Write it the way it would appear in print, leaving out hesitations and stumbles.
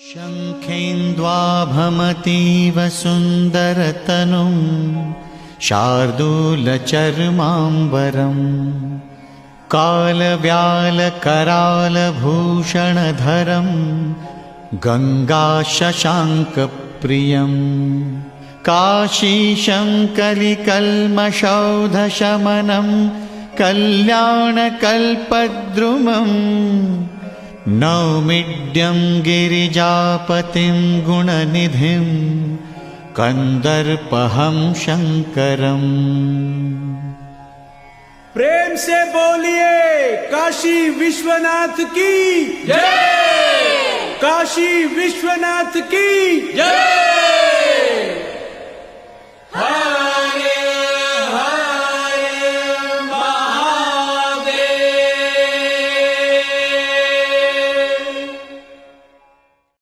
शङ्खेन्द्वाभमतीव सुन्दरतनुं शार्दूलचर्माम्बरम् कालव्यालकरालभूषणधरं गङ्गाशशाङ्कप्रियम् काशीशं कलिकल्मषौधशमनं कल्याणकल्पद्रुमम् नौमिड्यं गिरिजापतिं गुणनिधिं कंदर्पहं शंकरम्। प्रेम से बोलिए काशी विश्वनाथ की जय। काशी विश्वनाथ की जय।